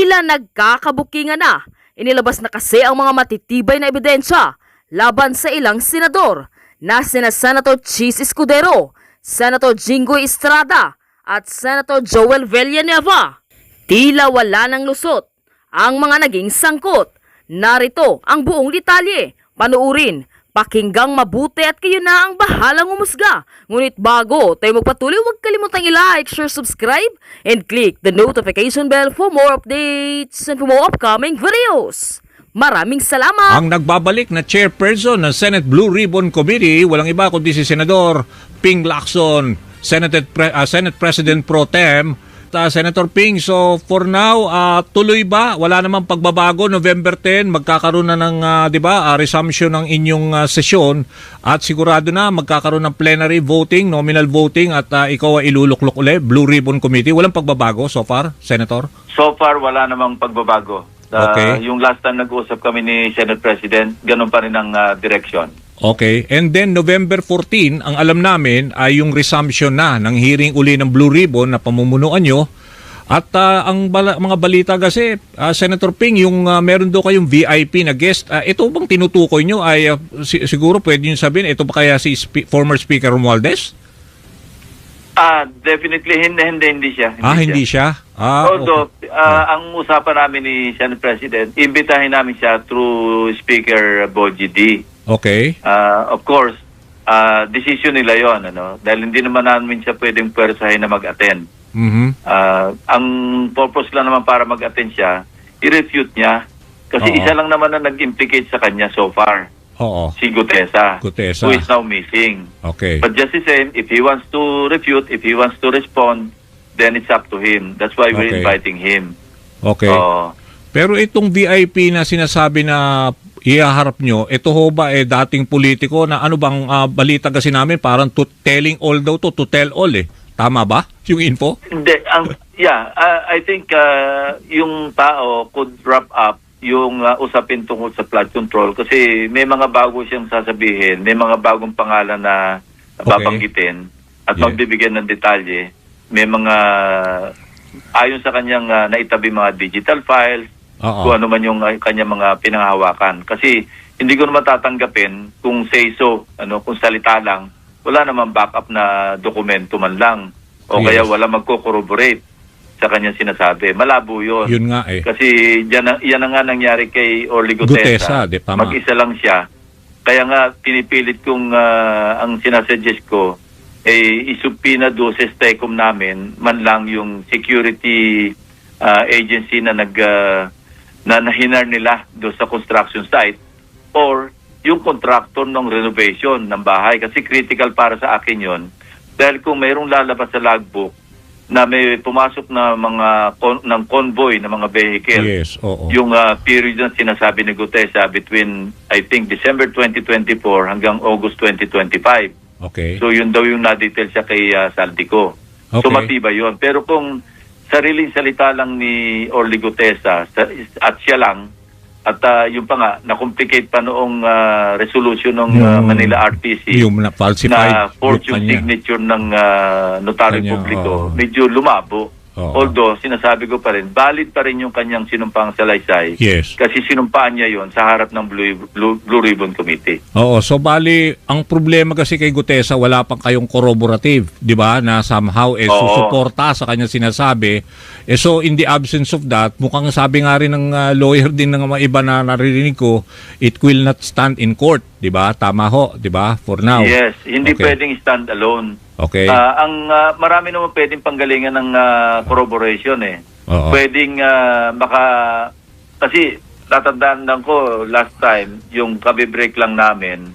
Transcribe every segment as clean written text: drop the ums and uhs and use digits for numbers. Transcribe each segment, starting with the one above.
Tila nagkakabukingan na. Inilabas na kasi ang mga matitibay na ebidensya laban sa ilang senador na sina Senator Chis Escudero, Senator Jinggoy Estrada at Senator Joel Villanueva. Tila wala ng lusot ang mga naging sangkot. Narito ang buong detalye. Panuurin, pakinggang mabuti at kayo na ang bahalang umusga. Ngunit bago tayo magpatuloy, huwag kalimutang i-like, share, subscribe, and click the notification bell for more updates and for more upcoming videos. Maraming salamat! Ang nagbabalik na chairperson ng Senate Blue Ribbon Committee, walang iba kundi si Senador Ping Lacson, Senate President Pro Tem. Senator Ping, so for now, tuloy ba? Wala namang pagbabago. November 10, magkakaroon na ng resumption ng inyong sesyon at sigurado na magkakaroon ng plenary voting, nominal voting at ikaw ay iluluklok ulit, Blue Ribbon Committee. Walang pagbabago so far, Senator? So far, wala namang pagbabago. Okay. Yung last time nag-uusap kami ni Senate President, ganun pa rin ang direction. Okay. And then November 14, ang alam namin ay yung resumption na ng hearing uli ng Blue Ribbon na pamumunuan nyo. At ang mga balita kasi, Senator Ping, yung meron doon kayong VIP na guest, ito bang tinutukoy nyo ay siguro pwede nyo sabihin, ito ba kaya si former Speaker Romualdez? Definitely hindi siya. Hindi siya? Although, okay. ang usapan namin ni Senate President, imbitahin namin siya through Speaker Bogie D. Okay. Of course, decision nila yon, dahil hindi naman namin siya pwedeng pwersahin na mag-attend. Mm-hmm. Ang purpose lang naman para mag-attend siya, i-refute niya. Kasi isa lang naman na nag-implicate sa kanya so far. Oo. Si Gutesa, Gutesa, who is now missing. Okay. But just the same, if he wants to refute, if he wants to respond, then it's up to him. That's why we're inviting him. Okay. Pero itong VIP na sinasabi na ihaharap nyo, ito ho ba dating politiko na ano bang balita kasi namin parang telling all daw to tell all eh. Tama ba yung info? Hindi. I think yung tao could wrap up yung usapin tungkol sa flood control kasi may mga bago siyang sasabihin, may mga bagong pangalan na babanggitin at magbibigyan ng detalye. May mga ayon sa kanyang naitabi mga digital files, kung ano man yung kanyang mga pinanghahawakan. Kasi hindi ko naman tatanggapin kung say so, kung salita lang, wala namang backup na dokumento man lang. O kaya wala magko-corroborate sa kanyang sinasabi. Malabo yun. Yun nga eh. Kasi yan na nga nangyari kay Orly Gutesa. Mag-isa lang siya. Kaya nga pinipilit kong ang sinasuggest ko isubpina doses tecum namin man lang yung security agency na nahinar nila do sa construction site or yung contractor ng renovation ng bahay kasi critical para sa akin yon dahil kung mayroong lalabas sa logbook na may pumasok na mga ng convoy na mga vehicle. Yes, oo. Yung period na sinasabi ni Gutesa between I think December 2024 hanggang August 2025. Okay. So yun daw yung na-detail siya kay Saldico. Okay. So matibay yun. Pero kung sariling salita lang ni Orly Gutesa at siya lang at yung pa nga na-complicate pa noong resolution ng Manila RTC yung na fortune signature ng notaryo publiko medyo lumabo. Although sinasabi ko pa rin valid pa rin yung kanyang sinumpang salaysay. Yes. Kasi sinumpaan niya yon sa harap ng Blue Ribbon Committee. Oo, so bali ang problema kasi kay Gutesa wala pang kayong corroborative, 'di ba? Na somehow susuporta sa kanyang sinasabi. So in the absence of that, mukhang sabi nga rin ng lawyer din ng mga iba na naririnig ko, it will not stand in court, 'di ba? Tama ho, 'di ba? For now. Yes, hindi pwedeng stand alone. Okay. Marami naman pwedeng panggalingan ng corroboration eh. Pwedeng kasi tatandaan lang ko last time yung kabe-break lang namin,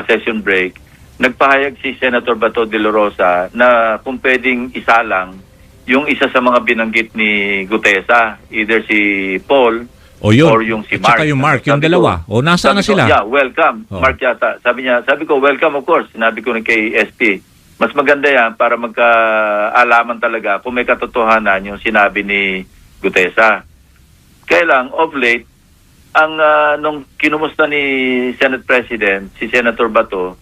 session break, nagpahayag si Senator Bato de la Rosa na kung pwedeng isa lang yung isa sa mga binanggit ni Gutesa, either si Paul or yung si Mark. At yung Mark, yung dalawa. Nasaan na sila? Yeah, welcome. Mark yata. Sabi ko, welcome of course. Sinabi ko rin kay SP. Mas maganda yan para magkaalaman talaga kung may katotohanan yung sinabi ni Gutesa. Kaya lang, of late, nung kinumusta ni Senate President, si Senator Bato,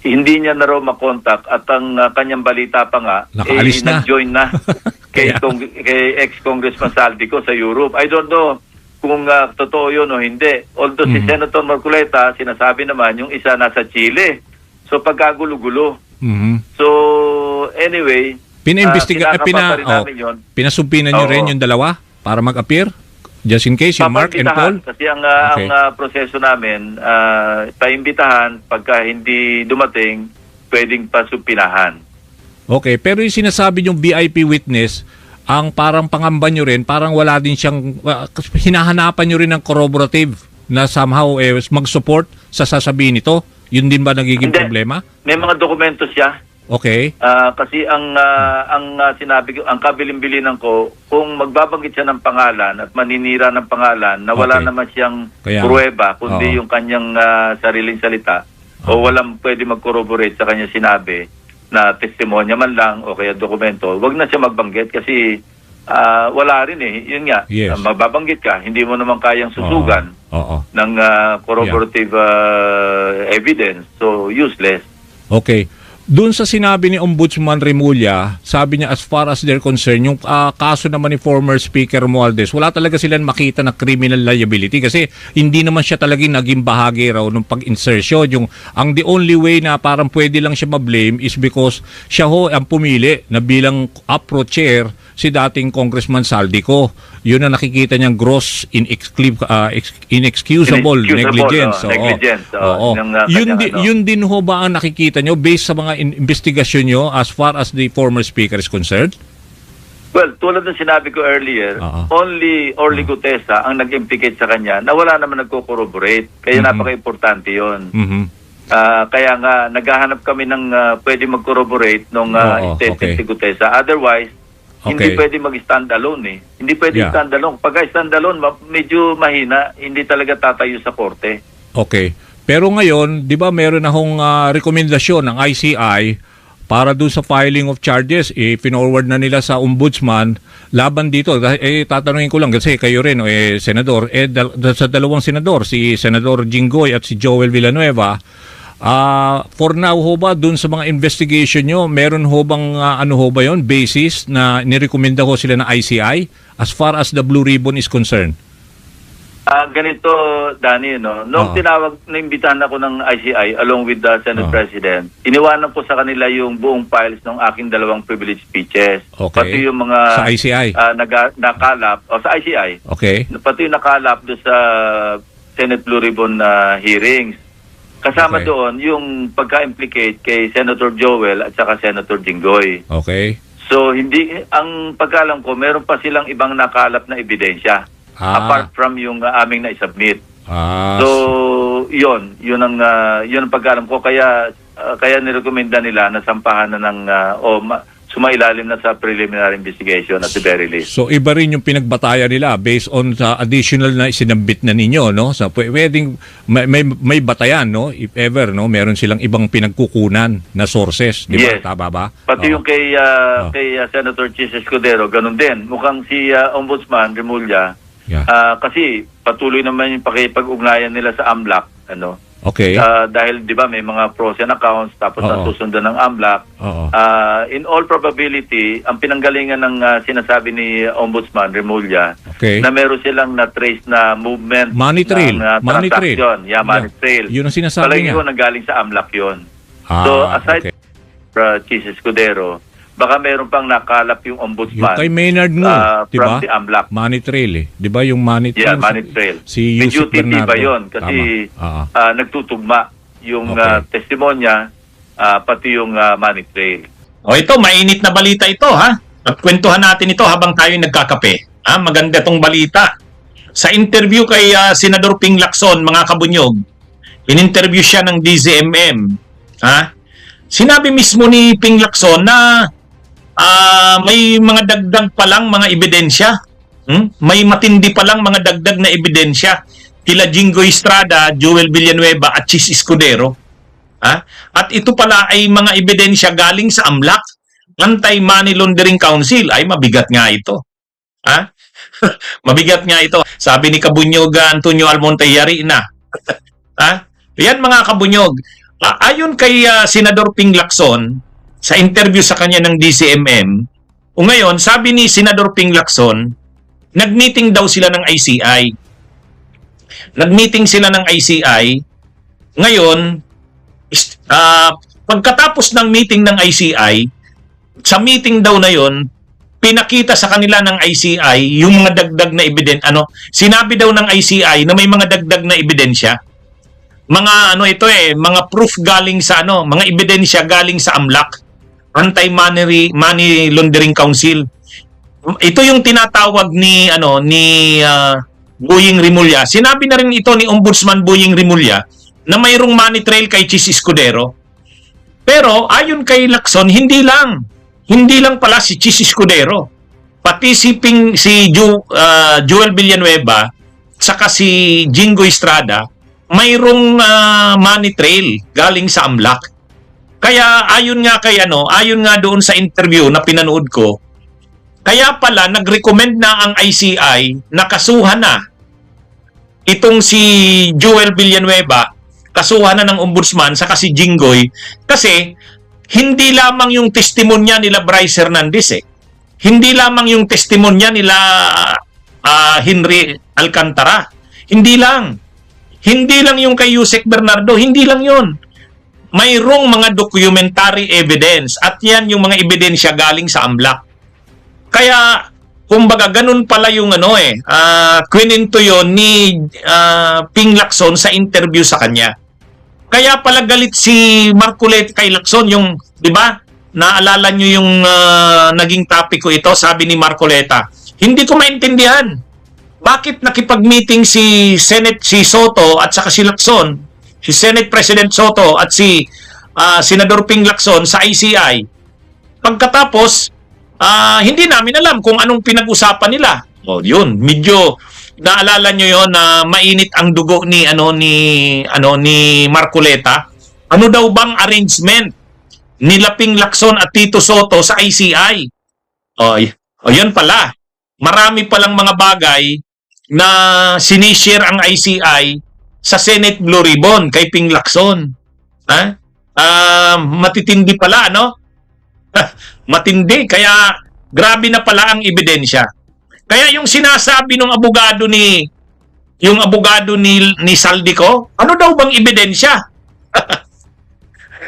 hindi niya na raw makontak at ang kanyang balita pa nga, nakaalis na. nag-join na. kay, Kaya- kay ex-Congressman Saldico sa Europe. I don't know kung totoo yun o hindi. Although si Senator Marcoleta, sinasabi naman yung isa nasa Chile. So pagkagulo-gulo. Mhm. So anyway, Pinaimbestiga, kinakapa pa rin namin yun. pinasumpinan nyo Oo. rin yung dalawa para mag-appear? Just in case, yung Mark and Paul? Papaimbitahan. Kasi ang, Okay. proseso namin, paimbitahan, pagka hindi dumating, pwedeng pasupinahan. Okay, pero yung sinasabi yung VIP witness, ang parang pangamba nyo rin, parang wala din siyang, hinahanapan nyo rin ng corroborative na somehow mag-support sa sasabihin nito. Yun din ba nagiging Hindi. problema? May mga dokumento siya. Okay. Kasi ang sinabi ko, ang kabilin-bilinan ko, kung magbabanggit siya ng pangalan at maninira ng pangalan na wala Okay. naman siyang Kaya- pruweba, kundi Oo. yung kanyang sariling salita, o walang pwede mag-corroborate sa kanyang sinabi na testimonya man lang o kaya dokumento, wag na siya magbanggit kasi wala rin eh. Yun nga, Yes. magbabanggit ka, hindi mo naman kayang susugan Oo. ng corroborative evidence, so useless. Okay. Doon sa sinabi ni Ombudsman Remulla, sabi niya as far as they're concerned, yung kaso naman ni former Speaker Romualdez, wala talaga silang makita na criminal liability kasi hindi naman siya talagang naging bahagi raw ng pag-insertion. Ang the only way na parang pwede lang siya ma-blame is because siya ho ang pumili na bilang APRO chair si dating Congressman Saldico. Yun ang nakikita niyang gross inexcusable negligence. Oo. Negligence. Oo. Yun din ho ba ang nakikita nyo based sa mga investigasyon nyo as far as the former speaker is concerned? Well, tulad ng sinabi ko earlier, only Orly Gutesa ang nag-implicate sa kanya na wala naman nagko-corroborate. Kaya napaka-importante yon. Mhm. Kaya nga, naghahanap kami ng pwede mag-corroborate nung statement okay. si Gutesa. Otherwise, hindi Okay. pwede mag-stand alone eh. Hindi pwede Yeah. stand alone. Pag stand alone, medyo mahina. Hindi talaga tatayo sa korte. Okay. Pero ngayon, di ba meron na hong rekomendasyon ng ICI para dun sa filing of charges, pinorward na nila sa ombudsman laban dito. Tatanungin ko lang kasi kayo rin, senador, sa dalawang senador, si Senador Jinggoy at si Joel Villanueva, for now ho ba dun sa mga investigation nyo, meron ho bang ano ho ba yun, basis na nirekomenda ho sila ng ICI as far as the Blue Ribbon is concerned? Ganito, Danny, no? Nung naimbitahan ako ng ICI along with the Senate President, iniwanan ko sa kanila yung buong files ng aking dalawang privilege speeches. Okay. Pati yung mga Sa ICI? nakalap, o sa ICI, Okay. pati yung nakalap doon sa Senate Blue Ribbon hearings. Kasama Okay. doon yung pagka-implicate kay Senator Joel at saka Senator Jinggoy. Okay. So, ang pagkalam ko, meron pa silang ibang nakalap na ebidensya. Apart from yung aming na-submit. So, yun ang pag-alam ko kaya nirekomenda nila na sampahan na ng sumailalim na sa preliminary investigation at the very least. So iba rin yung pinagbatayan nila based on sa additional na isinambit na ninyo, no? So pwedeng may batayan, no? If ever, no, meron silang ibang pinagkukunan na sources, di ba? Yes. Tama ba? Pati Oo. yung kay Senator Chis Escudero, ganun din. Mukhang si Ombudsman Remulla, Yeah. kasi patuloy naman yung pakipag-ugnayan nila sa AMLAC, ano? Okay. Dahil 'di ba may mga pros and accounts tapos Oo. nasusundan ng AMLAC. Oo. In all probability, ang pinanggalingan ng sinasabi ni Ombudsman Remulla Okay. na meron silang na-trace na movement Money trail. ng Money trail. transaction. Yeah, money Yeah. trail. Yun ang sinasabi Palagi niya. ko nanggaling sa AMLAC yun. So aside okay. from Chis Escudero, baka meron pang nakalap yung Yung Ombudsman kay Maynard Ngo, di ba? from the AMLAC. Money trail eh. Di ba yung money trail? Yeah, money trail. Si Medyo Yusuf titiba Bernardo. yun kasi Tama. nagtutugma yung Okay. testimonya pati yung money trail. O ito, mainit na balita ito, ha? At kwentuhan natin ito habang tayo nagkakape. Maganda tong balita. Sa interview kay Senador Ping Lacson, mga kabunyog, in-interview siya ng DZMM. Sinabi mismo ni Ping Lacson na may mga dagdag pa lang mga ebidensya. May matindi pa lang mga dagdag na ebidensya kila Jinggoy Estrada, Joel Villanueva at Chis Escudero. At ito pala ay mga ebidensya galing sa AMLAC, Anti-Money Laundering Council. Ay mabigat nga ito. Mabigat nga ito. Sabi ni Kabunyog Antonio Almonte, yari na. Yan mga kabunyog. Ayon kay Senador Ping Lacson, sa interview sa kanya ng DCMM, O ngayon, sabi ni Senador Ping Lacson, nag-meeting daw sila ng ICI. Nag-meeting sila ng ICI. Ngayon, pagkatapos ng meeting ng ICI, sa meeting daw na yon, pinakita sa kanila ng ICI yung mga dagdag na ebidensya. Sinabi daw ng ICI na may mga dagdag na ebidensya. Mga mga proof galing sa mga ebidensya galing sa AMLAC, Anti-Money Laundering Council. Ito yung tinatawag ni Boying Rimulya. Sinabi na rin ito ni Ombudsman Boying Rimulya na mayroong money trail kay Chis Escudero. Pero ayon kay Lacson, hindi lang pala si Chis Escudero. Pati si Joel Villanueva saka si Jingo Estrada, mayroong money trail galing sa AMLAC. Kaya ayon nga doon sa interview na pinanood ko, kaya pala nag-recommend na ang ICI na kasuhan na itong si Joel Villanueva, kasuhan na ng ombudsman saka si Jinggoy, kasi hindi lamang yung testimonya nila Bryce Hernandez Hindi lamang yung testimonya nila Henry Alcantara. Hindi lang yung kay Yusek Bernardo, hindi lang yun. Mayroong mga documentary evidence at yan yung mga ebidensya galing sa AMLAC. Kaya kumbaga ganun pala yung kwininto yun ni Ping Lacson sa interview sa kanya. Kaya pala galit si Marcoleta kay Lacson, yung, di ba? Naalala nyo yung naging topic ko ito, sabi ni Marcoleta. Hindi ko maintindihan. Bakit nakipag-meeting si Soto at saka si Lacson, si Senate President Soto at si Senador Ping Lacson sa ICI? Pagkatapos, hindi namin alam kung anong pinag-usapan nila. O yun, medyo naalala nyo yon na mainit ang dugo ni Marcoleta. Ano daw bang arrangement ni Ping Lacson at Tito Soto sa ICI? O yun pala. Marami palang mga bagay na sinishare ang ICI sa Senate Blue Ribbon kay Ping Lacson. Matitindi pala, Matindi. Kaya grabe na pala ang ebidensya. Kaya yung sinasabi ng abogado ni Saldico, ano daw bang ebidensya?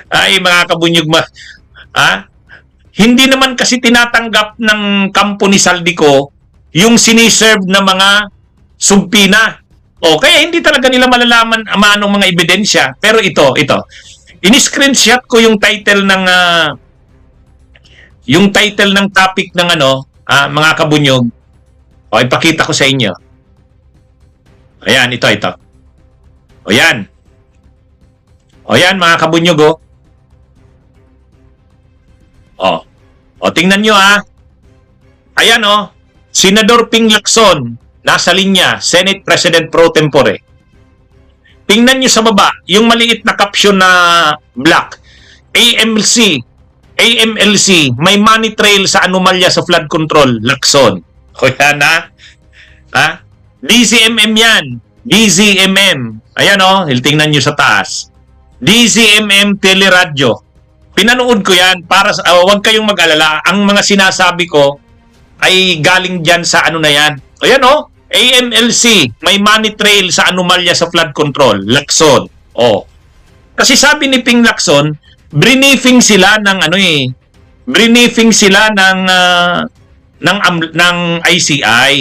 Ay, mga kabunyog, hindi naman kasi tinatanggap ng kampo ni Saldico yung siniserve na mga subpina. O kaya hindi talaga nila malalaman anong mga ebidensya. Pero ito. Ini-screenshot ko yung title ng topic ng mga kabunyog. O, ipakita ko sa inyo. Ayan, ito. O, yan. O, yan, mga kabunyog, O, tingnan nyo, Ayan, Senador Ping Lacson, nasa linya, Senate President Pro Tempore. Tingnan nyo sa baba, yung maliit na caption na black. AMLC, may money trail sa anomalya sa flood control, Lacson. O yan, DZMM yan. DZMM. Ayan, tingnan nyo sa taas. DZMM Teleradyo. Pinanood ko yan para huwag kayong mag-alala. Ang mga sinasabi ko ay galing dyan sa na yan. Ayan, AMLC, may money trail sa anomalya sa flood control, Lacson. Kasi sabi ni Ping Lacson, briefing sila ng ng ICI.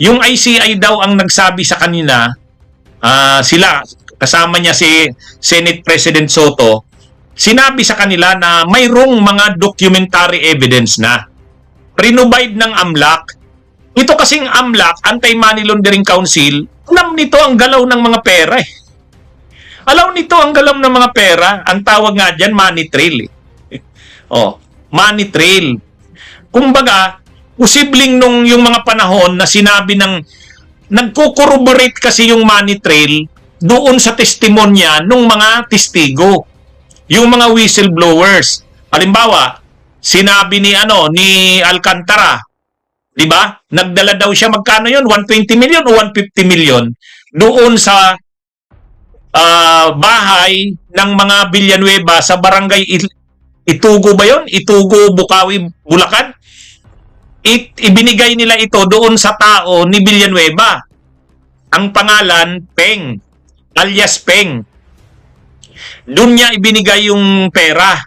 Yung ICI daw ang nagsabi sa kanila, sila, kasama niya si Senate President Soto, sinabi sa kanila na mayroong mga documentary evidence na prinobide ng AMLAC. Ito kasing AMLAC, Anti-Money Laundering Council, alam nito ang galaw ng mga pera Alam nito ang galaw ng mga pera. Ang tawag nga dyan, money trail. Money trail. Kumbaga, posibleng yung mga panahon na sinabi nagko-corroborate kasi yung money trail doon sa testimonya ng mga testigo. Yung mga whistleblowers. Halimbawa, sinabi ni Alcantara, di ba? Nagdala daw siya, magkano yun? 120 million o 150 million doon sa bahay ng mga Villanueva sa barangay Itugo ba yun? Itugo, Bukawi, Bulacan? ibinigay nila ito doon sa tao ni Villanueva. Ang pangalan, Peng, alias Peng. Doon niya ibinigay yung pera.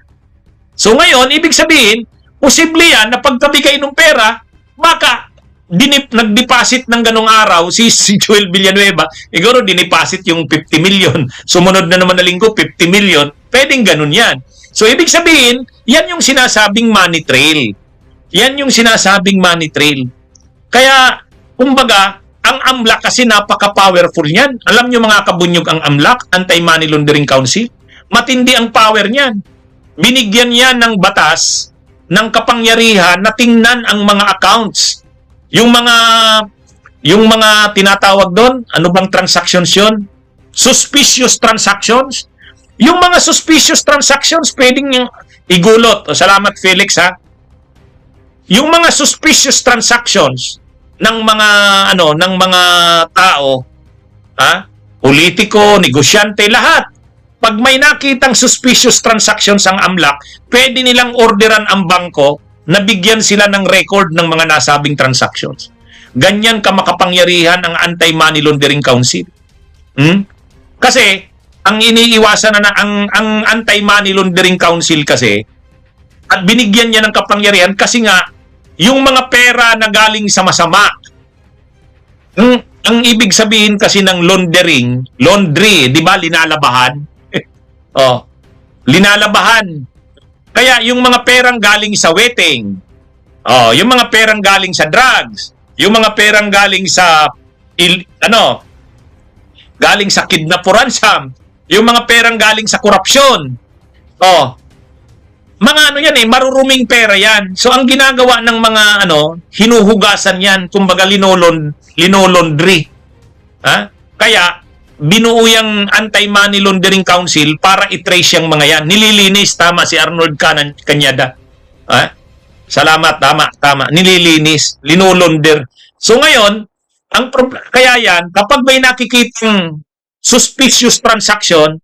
So ngayon, ibig sabihin, posible yan na pagkabigay ng pera, baka nag-deposit ng ganong araw si Joel Villanueva, siguro dineposit yung 50 million. Sumunod na naman na linggo, 50 million. Pwedeng ganun yan. So ibig sabihin, yan yung sinasabing money trail. Yan yung sinasabing money trail. Kaya, kumbaga, ang AMLAC kasi napaka-powerful niyan. Alam nyo mga kabunyog ang AMLAC, Anti-Money Laundering Council? Matindi ang power niyan. Binigyan yan ng batas, ng kapangyarihan na tingnan ang mga accounts. Yung mga tinatawag doon, ano bang transactions yun? Suspicious transactions. Yung mga suspicious transactions, pwedeng igulot. O, salamat Felix ha. Yung mga suspicious transactions ng mga tao, politiko, negosyante, lahat. Pag may nakitang suspicious transactions ang AMLAC, pwede nilang orderan ang bangko na bigyan sila ng record ng mga nasabing transactions. Ganyan kamakapangyarihan ang Anti-Money Laundering Council. Kasi, ang iniiwasan na ang Anti-Money Laundering Council kasi, at binigyan niya ng kapangyarihan kasi nga, yung mga pera na galing sa masama, ang ibig sabihin kasi ng laundry, di ba, linalabahan? Linalabahan. Kaya yung mga perang galing sa wetting, yung mga perang galing sa drugs, yung mga perang galing sa galing sa kidnap or ransom, yung mga perang galing sa korupsyon. Mga yan maruruming pera yan. So ang ginagawa ng mga hinuhugasan yan, kumbaga linolaundry. Kaya binuo yung Anti-Money Laundering Council para i-trace yung mga yan. Nililinis, tama si Arnold Cañada. Salamat, tama. Nililinis, linolounder. So ngayon, kaya yan, kapag may nakikitang suspicious transaction,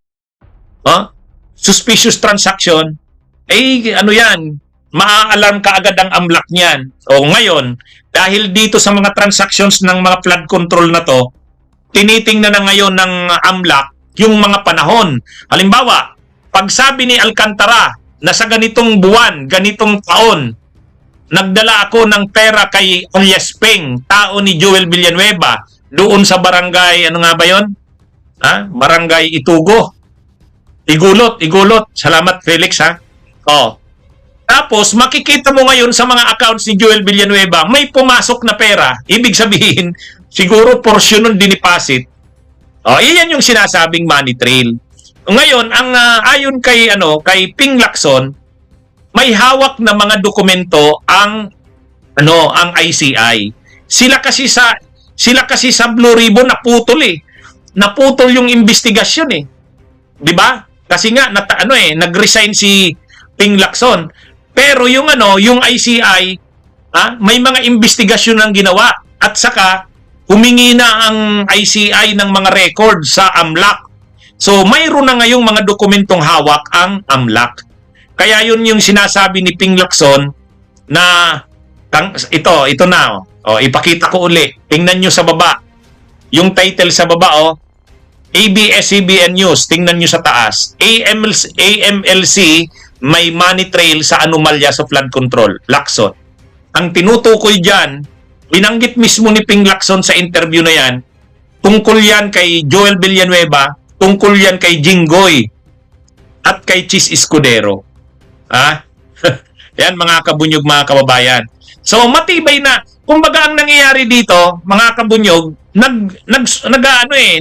maa-alarm ka agad ang AMLAC niyan. O ngayon, dahil dito sa mga transactions ng mga flood control na to, tinitingnan na ngayon ng AMLAC yung mga panahon. Halimbawa, pag sabi ni Alcantara na sa ganitong buwan, ganitong taon, nagdala ako ng pera kay alias Peng, tao ni Joel Villanueva, doon sa barangay, ano nga ba yun? Barangay Itugo. Igulot. Salamat Felix ha. Tapos, makikita mo ngayon sa mga accounts ni Joel Villanueva, may pumasok na pera. Ibig sabihin, siguro portion ng diniposit. Iyan yung sinasabing money trail. Ngayon, ayon kay Ping Lacson, may hawak na mga dokumento ang ICI. Sila kasi sa Blue Ribbon naputol Naputol yung investigasyon 'Di ba? Kasi nga nag-resign si Ping Lacson. Pero yung ICI, may mga investigasyon ang ginawa at saka humingi na ang ICI ng mga record sa AMLAC. So mayroon na ngayong mga dokumentong hawak ang AMLAC. Kaya yun yung sinasabi ni Ping Lacson na ito na. Ipakita ko uli. Tingnan nyo sa baba. Yung title sa baba, ABS-CBN News. Tingnan nyo sa taas. AMLC may money trail sa anomalya sa flood control. Lacson. Ang tinutukoy dyan, binanggit mismo ni Ping Lacson sa interview na yan, tungkol yan kay Joel Villanueva, tungkol yan kay Jinggoy at kay Chis Escudero. Yan mga kabunyog, mga kababayan. So matibay na. Kumbaga ang nangyayari dito, mga kabunyog,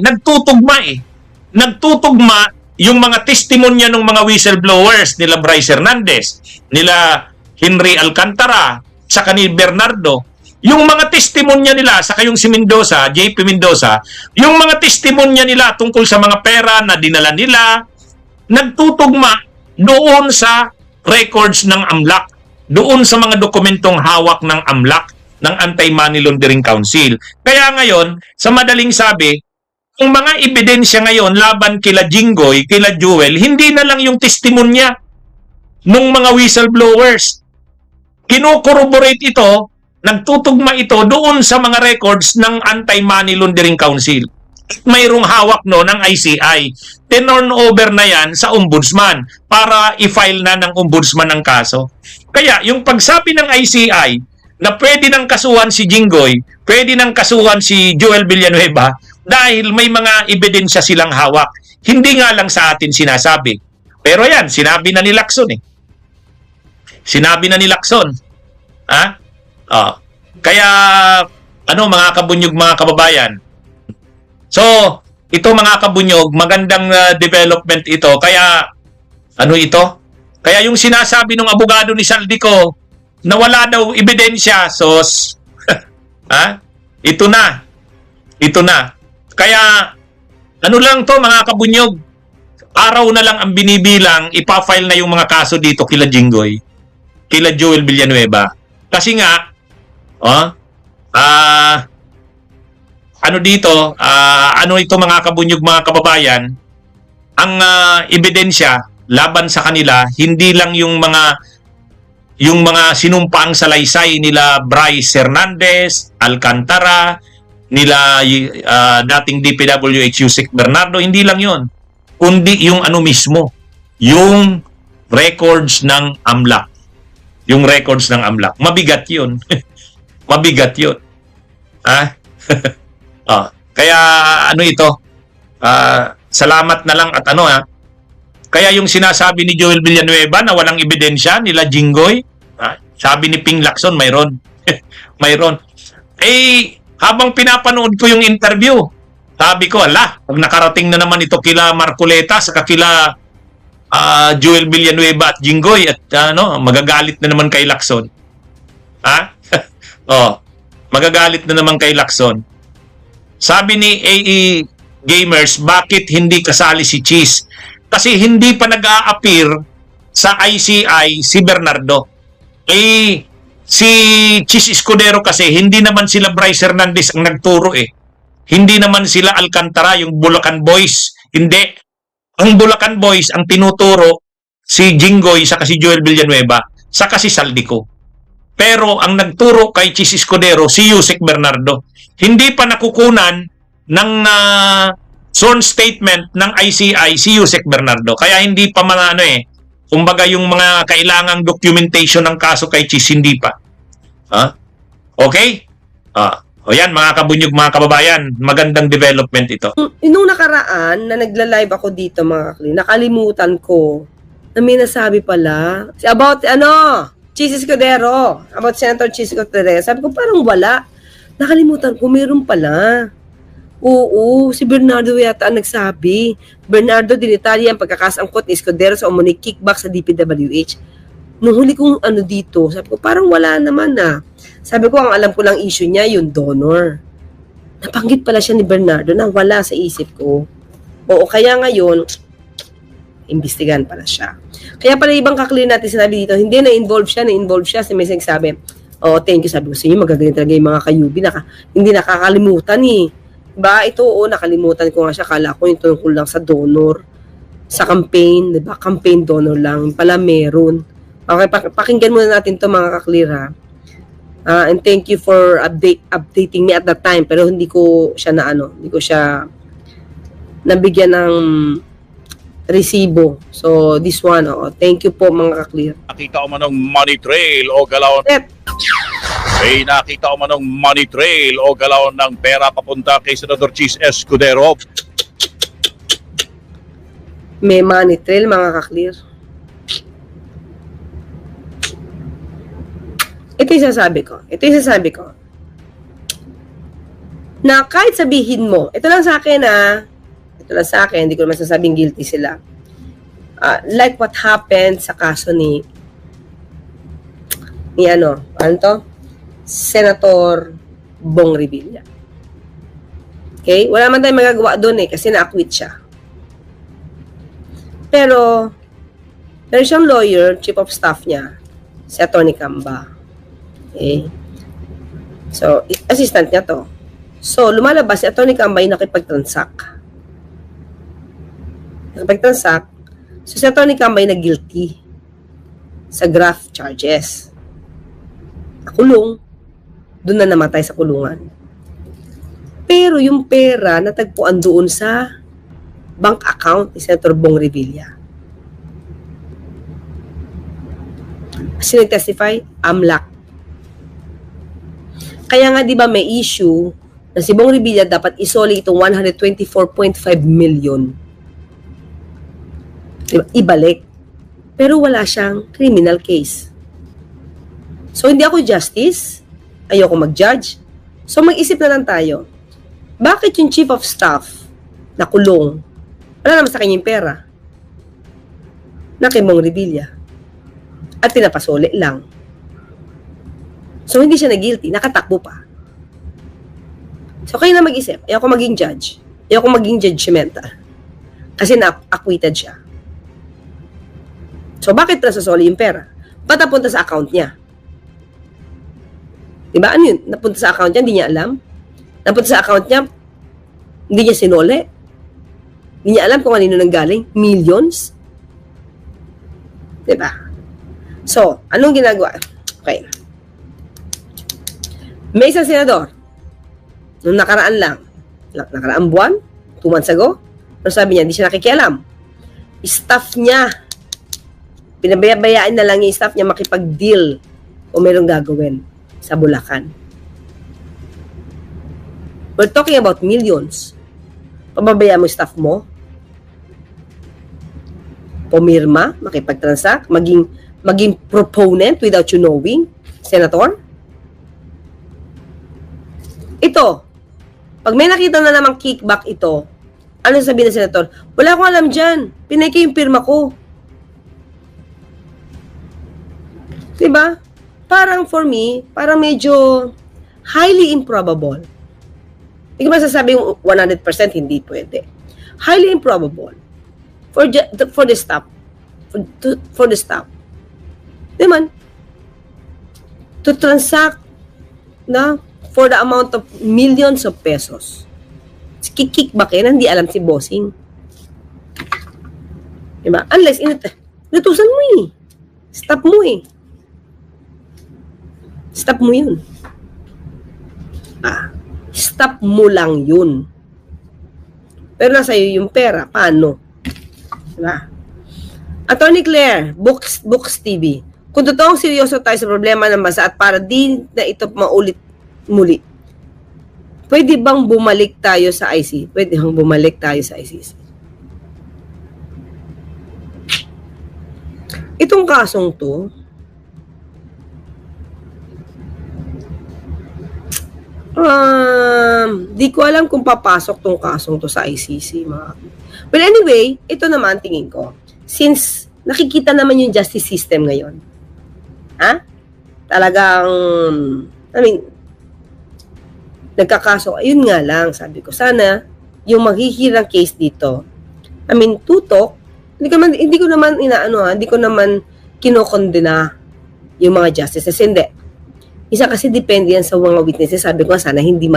nagtutugma Nagtutugma yung mga testimonya ng mga whistleblowers nila Bryce Hernandez, nila Henry Alcantara, sa ni Bernardo. Yung mga testimonya nila, saka yung si Mendoza, JP Mendoza, yung mga testimonya nila tungkol sa mga pera na dinala nila, nagtutugma doon sa records ng AMLAC, doon sa mga dokumentong hawak ng AMLAC, ng Anti-Money Laundering Council. Kaya ngayon, sa madaling sabi, ang mga ebidensya ngayon laban kila Jinggoy, kila Joel, hindi na lang yung testimonya ng mga whistleblowers. Kino-corroborate ito nagtutugma ito doon sa mga records ng Anti-Money Laundering Council. Mayroong hawak no ng ICI. Turn over na yan sa ombudsman para i-file na ng ombudsman ng kaso. Kaya yung pagsabi ng ICI na pwede nang kasuhan si Jinggoy, pwede nang kasuhan si Joel Villanueva dahil may mga ebidensya silang hawak. Hindi nga lang sa atin sinasabi. Pero yan, sinabi na ni Lacson eh. Sinabi na ni Lacson. Ha? Oh. Kaya, ano mga kabunyog, mga kababayan? So, ito mga kabunyog, magandang development ito. Kaya, ano ito? Kaya yung sinasabi ng abogado ni Saldico na wala daw ebidensya, sos, ha? Ito na. Ito na. Kaya, ano lang to mga kabunyog? Araw na lang ang binibilang, ipafile na yung mga kaso dito kila Jinggoy, kila Joel Villanueva. Kasi nga, ano dito, ano ito mga kabunyog, mga kababayan, ang ebidensya laban sa kanila, hindi lang yung mga sinumpaang salaysay nila Bryce Hernandez, Alcantara, nila dating DPWH Yusek Bernardo, hindi lang yon, kundi yung ano mismo, yung records ng AMLAC. Yung records ng AMLAC. Mabigat yun. Mabigat yun. Ha? Kaya ano ito, salamat na lang at ano ha. Kaya yung sinasabi ni Joel Villanueva na walang ebidensya nila Jinggoy, sabi ni Ping Lacson, mayroon. Mayroon. Eh, habang pinapanood ko yung interview, sabi ko, pag nakarating na naman ito kila Marcoleta saka kila Joel Villanueva at Jinggoy at magagalit na naman kay Lacson. Ha? Magagalit na naman kay Lacson. Sabi ni AE Gamers, bakit hindi kasali si Cheese? Kasi hindi pa nag-a-appear sa ICI si Bernardo. Si Cheese Escudero kasi, hindi naman sila Bryce Hernandez ang nagturo eh. Hindi naman sila Alcantara, yung Bulacan Boys. Hindi. Ang Bulacan Boys, ang tinuturo si Jinggoy saka si Joel Villanueva saka si Saldico. Pero ang nagturo kay Cheese Escudero, si Yusek Bernardo. Hindi pa nakukunan ng sworn statement ng ICI si Yusek Bernardo. Kaya hindi pa mga kumbaga yung mga kailangang documentation ng kaso kay Cheese, hindi pa. Okay? O yan, mga kabunyog, mga kababayan, magandang development ito. Nung nakaraan na nagla-live ako dito mga kakli, nakalimutan ko na may nasabi pala about Cheese Escudero, about Senator Cheese Escudero. Sabi ko parang wala. Nakalimutan ko, meron pala. Oo, si Bernardo yata ang nagsabi. Bernardo dinitali ang pagkakasangkot ni Escudero sa umuni kickback sa DPWH. Nung huli kong dito, sabi ko parang wala naman na. Sabi ko, ang alam ko lang issue niya, yung donor. Napanggit pala siya ni Bernardo na wala sa isip ko. Oo, kaya ngayon, imbestigahan pala siya. Kaya pala ibang kakli natin sinabi dito, hindi na-involve siya, may nagsabi, thank you, sabi ko sa inyo, magagaling talaga yung mga kayubi, hindi nakakalimutan eh. Diba? Ito, nakalimutan ko nga siya, kala ko yung tungkol lang sa donor, sa campaign, diba? Campaign donor lang, pala meron. Okay, pakinggan muna natin to mga kaklir ha. And thank you for updating me at that time, pero hindi ko siya hindi ko siya nabigyan ng resibo. So this one, thank you po mga kaklir. Nakita ko man ng money trail o galaw. May nakita ko man ng money trail o galaw ng pera papunta kay Senator Cheese Escudero. May money trail mga kaklir. Ito yung sasabi ko. Na kahit sabihin mo, ito lang sa akin, hindi ko naman sasabing guilty sila. Like what happened sa kaso ni Senator Bong Revilla. Okay? Wala man tayong magagawa doon kasi na-acquit siya. Pero, meron siyang lawyer, chief of staff niya, si Atty. Camba. Okay? So, assistant niya to. So, lumalabas si Atty. Camba ay nakipag-transact. So, si Atty. Camba ay nag-guilty sa graft charges. Nakulong. doon na namatay sa kulungan. Pero yung pera natagpuan doon sa bank account ni Senator Bong Revilla. Kasi nag-testify, AMLAC. Kaya nga di ba may issue na si Bong Revilla dapat isoli itong 124.5 million. Diba? Ibalik. Pero wala siyang criminal case. So hindi ako justice, ayoko mag-judge. So mag-isip na lang tayo. Bakit yung chief of staff na kulong, wala naman sa kanya yung pera? Na kay Bong Revilla. At pinapasuli lang. So, hindi siya na-guilty. Nakatakbo pa. So, kayo na mag-isip. Ayoko maging judge. Ayoko maging judgmental. Kasi na-acquitted siya. So, bakit nasasoli yung pera? Ba't napunta sa account niya? Diba? Ano yun? Napunta sa account niya, hindi niya alam. Napunta sa account niya, hindi niya sinole. Hindi niya alam kung kanino nang galing. Millions. Diba? So, anong ginagawa? Okay. May isang senador, nung nakaraan lang, nakaraang buwan, 2 months ago, pero sabi niya, hindi siya nakikialam. Staff niya, pinabayaan na lang yung staff niya makipag-deal kung mayroong gagawin sa Bulacan. We're talking about millions. Pababayaan mo yung staff mo, pumirma, makipag-transact, maging proponent without you knowing, Senator? Ito, pag may nakita na namang kickback ito, ano sabihin ng Senator? Wala akong alam dyan. Pinay ko yung pirma ko. Diba? Parang for me, parang medyo highly improbable. Hindi ko masasabi yung 100% hindi pwede. Highly improbable for the staff. For the staff. Diba? To transact na for the amount of millions of pesos. Kickbackin, hindi alam si bossing. Diba? Unless, inutusan mo eh. Stop mo eh. Stop mo yun. Stop mo lang yun. Pero nasa iyo yung pera. Paano? Diba? Attorney Claire, Books TV. Kung totoong seryoso tayo sa problema ng bansa at para di na ito maulit muli, pwede bang bumalik tayo sa ICC? Pwede bang bumalik tayo sa ICC? Itong kasong to, di ko alam kung papasok tong kasong to sa ICC. Well, anyway, ito naman tingin ko. Since nakikita naman yung justice system ngayon, talagang, nagkakaso, ayun nga lang, sabi ko, sana, yung maghihirang case dito, tutok, hindi ko naman hindi ko naman kinokondena yung mga justices, hindi. Isa kasi depende yan sa mga witnesses, sabi ko, sana hindi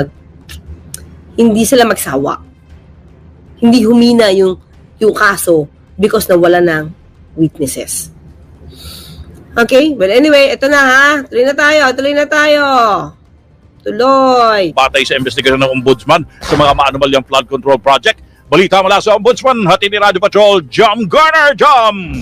sila magsawa. Hindi humina yung kaso because nawala ng witnesses. Okay? Well, anyway, ito na ha. Tuloy na tayo. Tuloy. Batay sa investigasyon ng Ombudsman sa mga maanumalyang flood control project. Balita mula sa Ombudsman, hatid ni Radio Patrol, Jam Garner, Jam!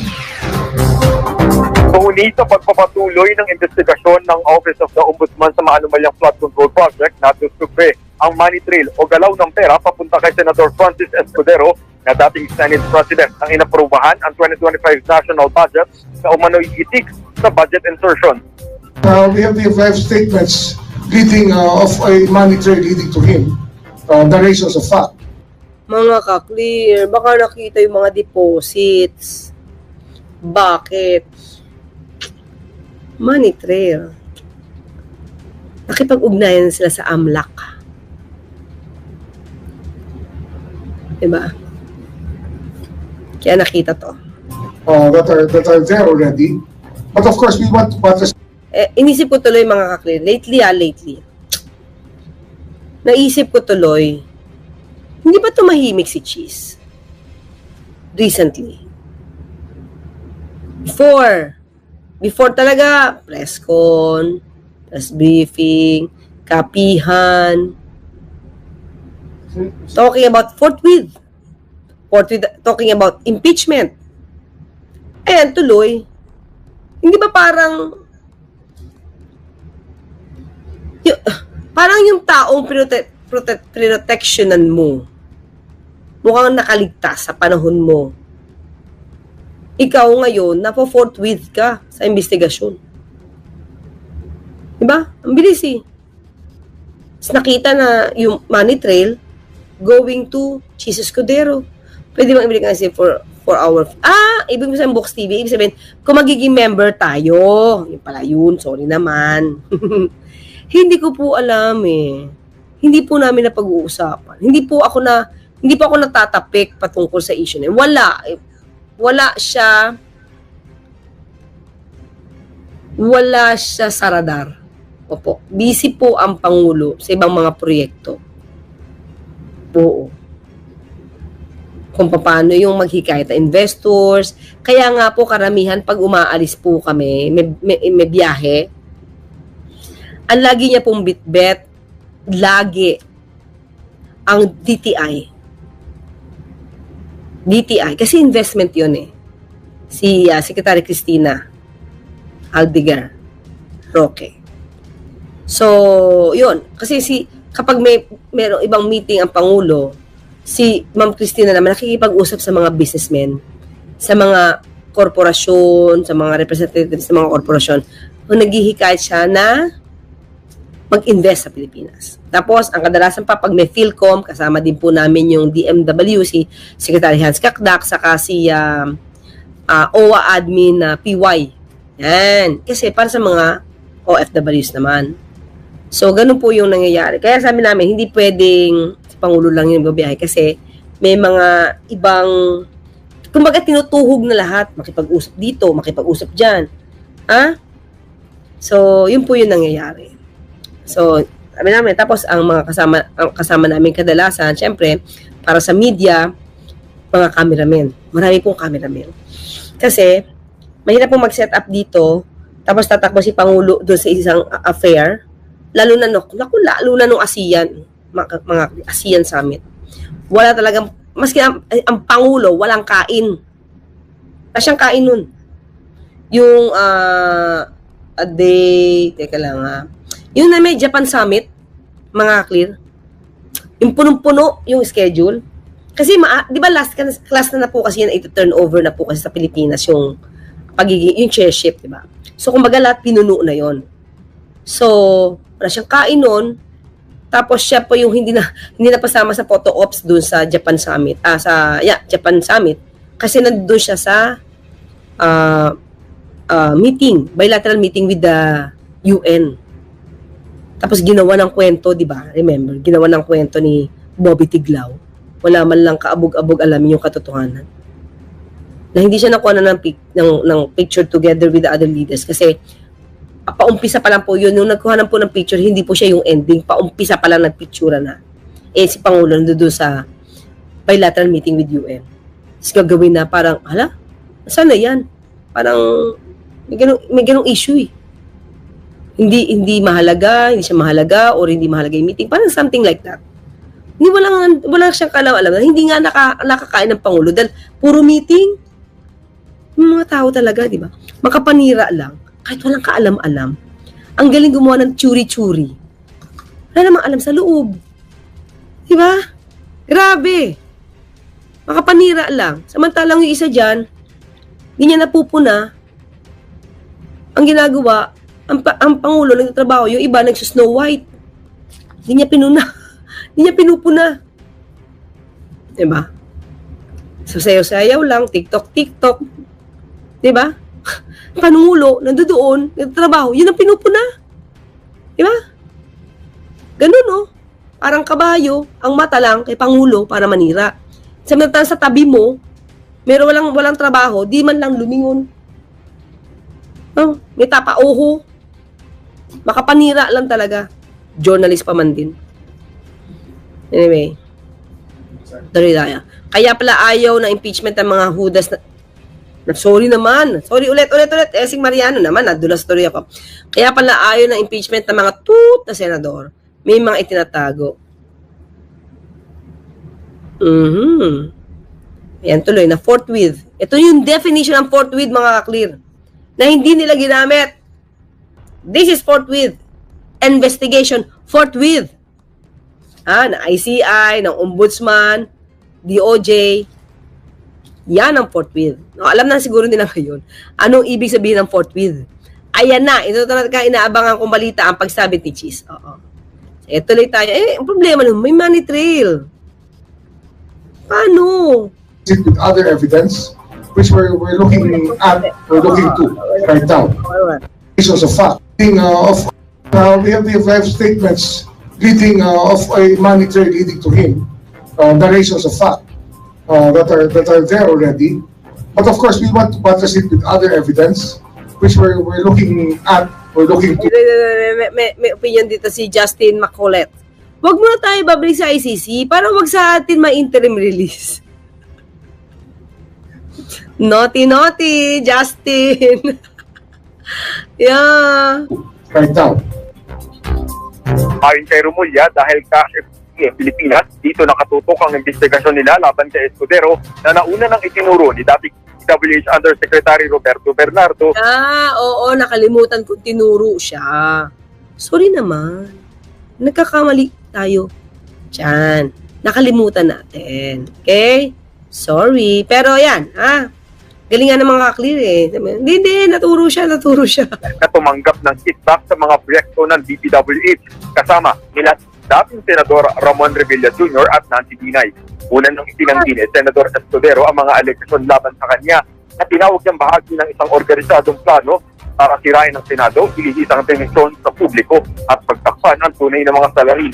Pauni sa pagpapatuloy ng investigasyon ng Office of the Ombudsman sa maanumalyang flood control project na tutukbe ang money trail o galaw ng pera papunta kay Senator Francis Escudero na dating Senate President ang inaprubahan ang 2025 national budget na umano'y itik sa budget insertion. We have the 5 statements leading of a money trail leading to him. Narrations of fact. Mga ka-clear, baka nakita yung mga deposits. Bakit? Money trail. Nakipag-ugnayan sila sa AMLAC. Diba? Kaya nakita to. That are there already. But of course, we want to address. Inisip ko tuloy mga ka-clear. Lately. Naisip ko tuloy, hindi ba tumahimik si Cheese? Recently. Before talaga, press con, press briefing, kapihan, talking about forthwith, talking about impeachment. Ayan, tuloy. Hindi ba parang yung taong protectionan mo, mukhang nakaligtas sa panahon mo. Ikaw ngayon, napo-forthwith ka sa investigasyon. Diba? Ang bilis eh. Tapos nakita na yung money trail going to Chis Escudero. Pwede bang ibigay kasi for our... ibig mo sabihin Box TV. Ibig sabihin, kung magiging member tayo. Yung pala yun. Sorry naman. Hindi ko po alam eh. Hindi po namin napag-uusapan. Hindi po ako natatapik patungkol sa issue na yun. Wala siya sa radar. Opo. Busy po ang Pangulo sa ibang mga proyekto. Oo. Kung paano yung maghikayat na investors. Kaya nga po karamihan pag umaalis po kami, may biyahe, ang lagi niya pong bitbet, lagi ang DTI. Kasi investment yun eh. Si Secretary Cristina Albigar Roque. So, yun. Kasi kapag mayroong ibang meeting ang Pangulo, si Ma'am Cristina naman nakikipag-usap sa mga businessmen, sa mga korporasyon, sa mga representatives sa mga korporasyon, kung naghihikayat siya na mag-invest sa Pilipinas. Tapos, ang kadalasan pa, pag may PhilCom, kasama din po namin yung DMW, si Secretary Hans Kakdak, saka si OWA admin na PY. Yan. Kasi para sa mga OFWs naman. So, ganun po yung nangyayari. Kaya sabi namin, hindi pwedeng si Pangulo lang yung babiyahe kasi may mga ibang, kumbaga tinutuhog na lahat. Makipag-usap dito, makipag-usap dyan. So, yun po yung nangyayari. So, sabi namin, tapos ang mga kasama namin kadalasan, syempre, para sa media, mga cameramen. Marami pong cameramen. Kasi, mahirap pong mag-set up dito, tapos tatakbo si Pangulo doon sa isang affair, lalo na nung ASEAN, mga ASEAN Summit. Wala talagang, maski ang Pangulo, walang kain. Wala siyang kain nun. Yung, teka lang yung na may Japan Summit, mga clear, yung punong-puno yung schedule. Kasi, di ba last class na po kasi yan, ito turn over na po kasi sa Pilipinas yung yung chairship, di ba? So, kumbaga lahat pinuno na yon. So, wala siyang kain nun. Tapos siya po yung hindi na pasama sa photo ops doon sa Japan Summit. Japan Summit. Kasi nandoon siya sa bilateral meeting with the UN. Tapos ginawa ng kwento, di ba? Remember, ginawa ng kwento ni Bobby Tiglao. Wala man lang kaabog-abog alamin yung katotohanan. Na hindi siya nakuha na ng picture together with the other leaders. Kasi, paumpisa pa lang po yun. Nung nagkuha na po ng picture, hindi po siya yung ending. Paumpisa pa lang nagpicture na. Si Pangulo nandun sa bilateral meeting with UN. Tapos gagawin na parang, sana yan? Parang, may ganong issue eh. Hindi mahalaga, hindi siya mahalaga, or hindi mahalaga yung meeting. Parang something like that. Wala siyang alam. Hindi nga nakakain ng Pangulo dahil puro meeting. Yung mga tao talaga, di ba? Makapanira lang. Kahit walang kaalam-alam. Ang galing gumawa ng tsuri-tsuri. Wala namang alam sa loob. Di ba? Grabe. Makapanira lang. Samantalang yung isa dyan, hindi niya napupuna. Ang ginagawa, ang Pangulo nagtatrabaho, yung iba nagsusnow white. Hindi niya pinuna. Hindi niya pinupuna. Diba? So, sayaw-sayaw lang, TikTok. Diba? Pangulo, nandoon, nagtatrabaho, yun ang pinupuna. Diba? Ganun, no? Parang kabayo, ang mata lang kay Pangulo para manira. Samantalang sa tabi mo, meron walang trabaho, di man lang lumingon. May tapa-oho. Makapanira lang talaga. Journalist pa man din. Anyway. Kaya pala ayaw na impeachment ng mga hudas na... Sorry naman. Sorry ulit. Esing Mariano naman, nadulas story ako. Kaya pala ayaw ng impeachment ng mga na senador. May mga itinatago. Ayan tuloy, na forthwith. Ito yung definition ng forthwith, mga ka-clear. Na hindi nila ginamit. This is forthwith. Investigation, forthwith. Na ICI, ng Ombudsman, DOJ, yan ang forthwith. No, alam na siguro nila ngayon anong ibig sabihin ng forthwith. Ayan na, ito talaga inaabangan kong balita ang pagsabi ni Cheese. Oo. Ito tuloy tayo. Ang problema nun, may money trail. Paano? With other evidence, which we're looking to right now. This was a fact. We have the five statements leading of a money trail leading to him. Narrations of fact that are there already. But of course, we want to buttress it with other evidence, which we're looking to. May opinion dito si Justin Macolet. Wag muna tayo babalik sa ICC para wag sa atin ma-interim release. Naughty, Justin. Yeah. Right now. Ayon kay Rumulya, dahil cash FCC ang Pilipinas, dito nakatutok ang investigasyon nila laban kay Escudero na nauna nang itinuro ni dating DPWH Undersecretary Roberto Bernardo. Oo, nakalimutan kong tinuro siya. Sorry naman. Nagkakamali tayo. Diyan. Nakalimutan natin. Okay? Sorry. Pero yan, galingan ng mga clear eh. Hindi, naturo siya. Na tumanggap ng kickback sa mga proyekto ng DPWH kasama nila dating Senador Ramon Revilla Jr. at Nancy Binay. Una nang itinanggi ni Senador Escudero ang mga alegasyon laban sa kanya at tinawag niyang bahagi ng isang organisadong plano para sirain ng Senado, ilihis ang atensyon sa publiko at pagtakpan ang tunay na mga salarin.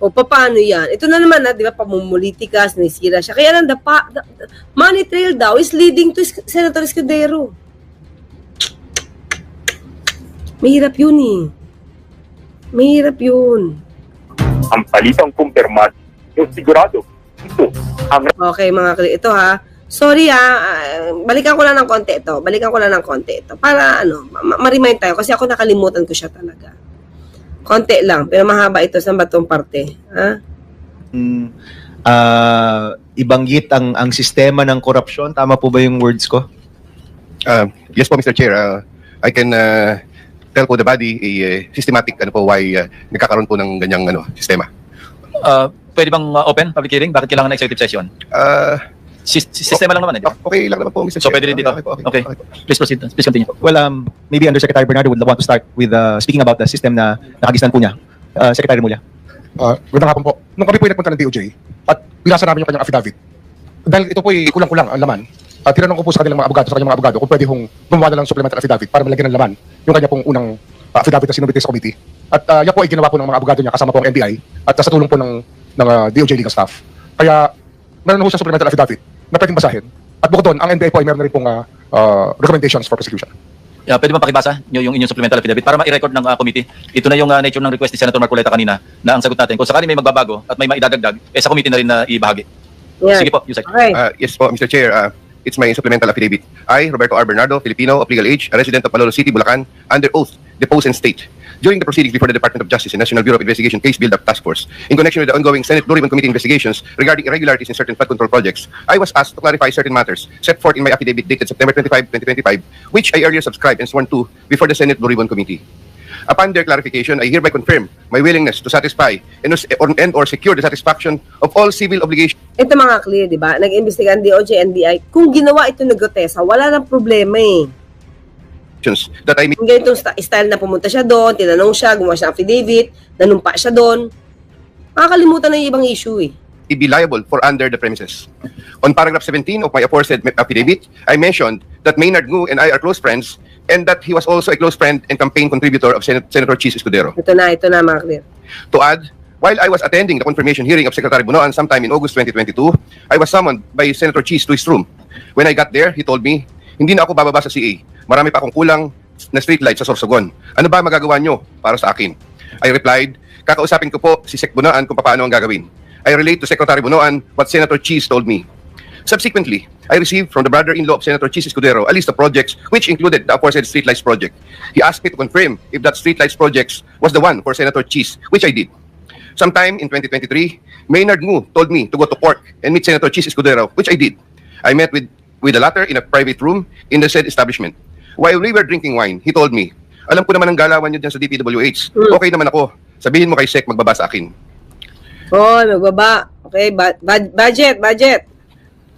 O paano yan? Ito na naman di ba, pamumulitika, sinisira siya. Kaya lang, money trail daw is leading to Senator Escudero. Mahirap yun. Ang palitang kumpirmat, yung sigurado, ito ang Okay, ito Sorry balikan ko lang ng konti ito. Para ma-remind tayo kasi ako nakalimutan ko siya talaga. Konti lang, pero mahaba ito sa batong parte. Ibanggit ang sistema ng korupsyon. Tama po ba yung words ko? Yes po, Mr. Chair. I can tell po the body systematic why nagkakaroon po ng ganyang sistema. Pwede bang open public hearing? Bakit kailangan ng executive session? Sistema lang naman, di ba? Okay lang naman po, Mr. Chair. So pwede rin dito? Okay. Please proceed. Please continue. Well, maybe Undersecretary Bernardo would want to start with speaking about the system na nakagisnan po niya. Secretary Mulya. Magandang hapon po. Nung kami po nagpunta ng DOJ at binasa namin yung kanyang affidavit, dahil ito po kulang-kulang ang laman, tinanong ko po sa kanilang mga abogado, kung pwede hong gumawa na ng supplemental affidavit para malagyan ng laman yung kanya pong unang affidavit na sinubit sa committee. At yan po ay ginawa po ng mga abogado niya kasama po ang NBI at sa tulong po ng DOJ legal staff. Kaya meron na po siyang supplemental affidavit na pwedeng basahin. At bukod doon, ang NBI po ay meron na rin pong recommendations for prosecution. Pwede bang pakibasa yung inyong supplemental affidavit para ma-record ng committee? Ito na yung nature ng request ni Senator Marcoleta kanina na ang sagot natin. Kung sakali may magbabago at may maidadagdag, sa committee na rin na ibahagi. Yeah. Sige po, Yusek. Okay. Yes po, Mr. Chair. It's my supplemental affidavit. I, Roberto R. Bernardo, Filipino, of legal age, a resident of Malolos City, Bulacan, under oath, depose and state. During the proceedings before the Department of Justice and National Bureau of Investigation Case Build-up Task Force, in connection with the ongoing Senate Blue Ribbon Committee investigations regarding irregularities in certain flood control projects, I was asked to clarify certain matters set forth in my affidavit dated September 25, 2025, which I earlier subscribed and sworn to before the Senate Blue Ribbon Committee. Upon their clarification, I hereby confirm my willingness to satisfy and/or secure the satisfaction of all civil obligations. Ito mga clear, di ba? Nag-imbestiga ang DOJ, NBI. Kung ginawa ito ng Gotesa, wala nang problema eh. That I may Yung ganitong style na pumunta siya doon, tinanong siya, gumawa siya ng affidavit, nanumpa siya doon. Makakalimutan na yung ibang issue eh. be liable for under the premises. On paragraph 17 of my aforesaid affidavit, I mentioned that Maynard Ngu and I are close friends and that he was also a close friend and campaign contributor of Senator Cheese Escudero. Ito na mga clear. To add, while I was attending the confirmation hearing of Secretary Bunoan sometime in August 2022, I was summoned by Senator Cheese to his room. When I got there, he told me, hindi na ako bababa sa CA. Marami pa akong kulang na streetlight sa Sorsogon. Ano ba magagawa nyo para sa akin? I replied, kakausapin ko po si Sec Bunoan kung paano ang gagawin. I relate to Secretary Bunoan what Senator Cheese told me. Subsequently, I received from the brother-in-law of Senator Chis Escudero a list of projects which included the aforesaid streetlights project. He asked me to confirm if that streetlights project was the one for Senator Chis, which I did. Sometime in 2023, Maynard Ngu told me to go to court and meet Senator Chis Escudero, which I did. I met with the latter in a private room in the said establishment. While we were drinking wine, he told me, alam ko naman ang galawan niyo dyan sa DPWH. Okay naman ako. Sabihin mo kay Sec, magbaba sa akin. Oh, magbaba. Okay, budget.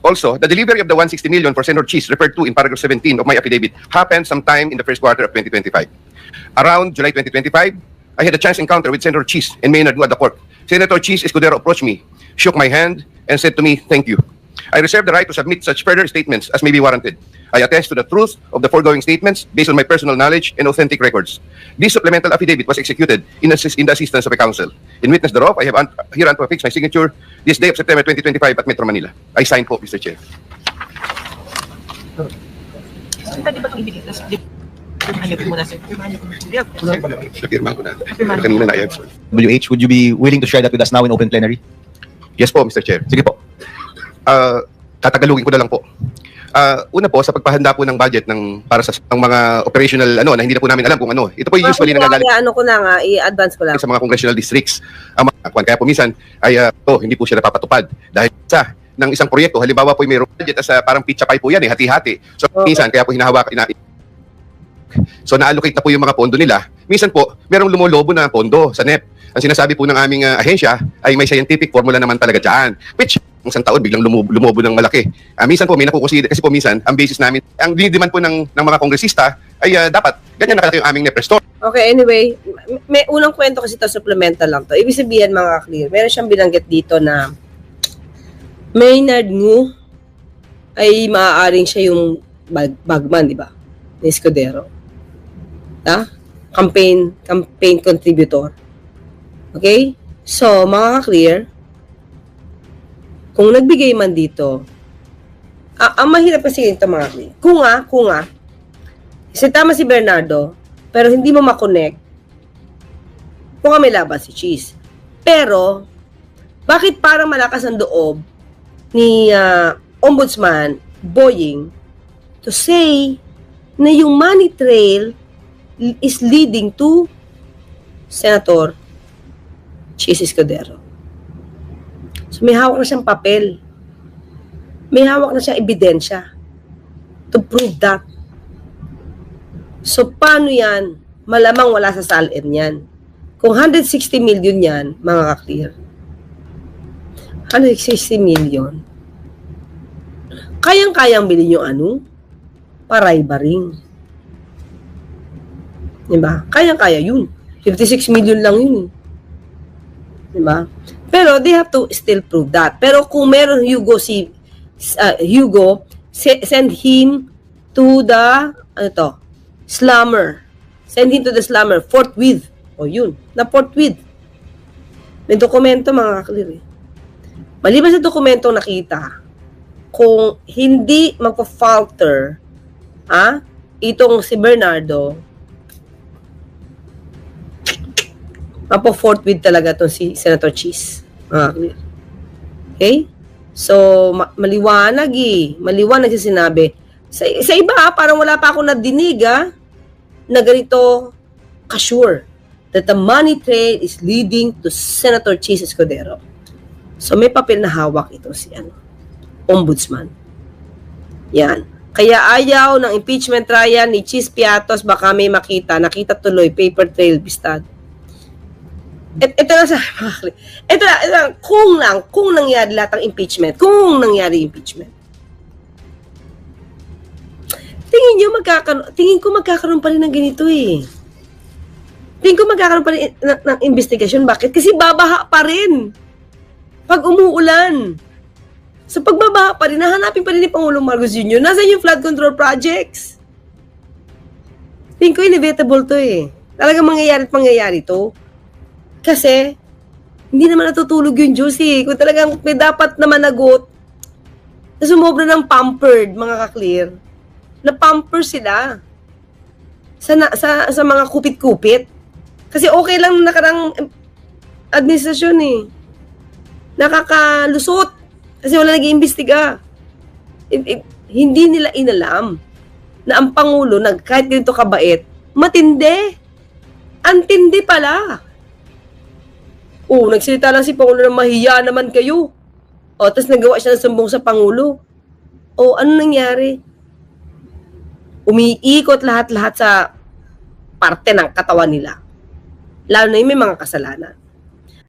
Also, the delivery of the 160 million for Senator Chis referred to in paragraph 17 of my affidavit happened sometime in the first quarter of 2025. Around July 2025, I had a chance encounter with Senator Chis and Maynard Ngu at the court. Senator Chis Escudero approached me, shook my hand, and said to me, "Thank you. I reserve the right to submit such further statements as may be warranted. I attest to the truth of the foregoing statements based on my personal knowledge and authentic records. This supplemental affidavit was executed in the assistance of a counsel. In witness thereof, I have hereunto affixed my signature this day of September 2025 at Metro Manila. I sign po, Mr. Chair. Napirma ko na. Kanina na yan. WH, would you be willing to share that with us now in open plenary? Yes po, Mr. Chair. Sige po. Tatagalugin ko na lang po. Una po, sa pagpahanda po ng budget para sa mga operational na hindi na po namin alam kung ano. Ito po usually nanggagaling I-advance ko lang. sa mga congressional districts. Kaya po minsan ay hindi po siya napapatupad dahil ng isang proyekto. Halimbawa po may budget as parang pizza pie po yan, hati-hati. So minsan kaya po hinahawak So na-allocate na po yung mga pondo nila. Minsan po, merong lumolobo na pondo sa NEP. Ang sinasabi po ng aming ahensya ay may scientific formula naman talaga dyan. Which, isang taon biglang lumobo ng malaki. Minsan po may nakukonsider kasi po minsan ang basis namin, ang dinidiman po ng mga kongresista ay dapat ganyan nakalaki yung aming NEP restore. Okay, anyway, may unang kwento kasi ito, supplemental lang to. Ibig sabihin mga clear, meron siyang binanggit dito na Maynard Ngu ay maaaring siya yung bagman, di ba? Ni Escudero. Campaign contributor. Okay? So, mga clear, kung nagbigay man dito, ang mahirap kasi ito mga clear. Kung nga, kasi tama si Bernardo, pero hindi mo makonect kung may laban si Chis. Pero, bakit parang malakas ang loob ni Ombudsman Boying to say na yung money trail is leading to Senator Chis Escudero. So may hawak na siyang papel. May hawak na siyang ebidensya to prove that. So paano yan? Malamang wala sa SALN yan. Kung 160 million yan, mga ka-clear, 160 million, kayang-kayang bilhin yung paray-baring. Diba? Kayang-kaya yun. 56 million lang yun. Diba? Pero they have to still prove that. Pero kung meron Hugo, send him to the slummer. Send him to the slummer. Forthwith. O yun. Na forthwith. May dokumento mga kaklir. Maliban sa dokumento nakita, kung hindi magpa-falter itong si Bernardo, mapo-forthwith talaga itong si Senator Chis. Okay? So, maliwanag Maliwanag siya sinabi. Sa iba, parang wala pa ako nadinig na ganito ka-sure that the money trail is leading to Senator Chis Escudero. So, may papel na hawak ito si Ombudsman. Yan. Kaya ayaw ng impeachment trial ni Chis Piatos, baka may makita. Nakita tuloy, paper trail bistad. Ito lang, kung nangyari lahat ng impeachment, tingin ko magkakaroon pa rin ng ganito eh. Tingin ko magkakaroon pa rin ng investigasyon. Bakit? Kasi babaha pa rin pag umuulan. So pagbabaha pa rin, nahanapin pa rin ni Pangulong Marcos Jr. Nasaan yung flood control projects? Tingin ko inevitable to eh. Talagang mangyayari to. Kasi, hindi naman natutulog yung Diyos eh. Kung talagang may dapat na managot, na sumobra ng pampered, mga ka-clear, na pamper sila sa mga kupit-kupit. Kasi okay lang nakarang administrasyon eh. Nakakalusot. Kasi wala nag-iimbestiga. Hindi nila inalam na ang Pangulo, kahit ganito kabait, matindi. Antindi pala. Nagsalita lang si Pangulo na mahiya naman kayo. Tapos nagawa siya ng sumbong sa Pangulo. Ano nangyari? Umiikot lahat-lahat sa parte ng katawan nila. Lalo na yung may mga kasalanan.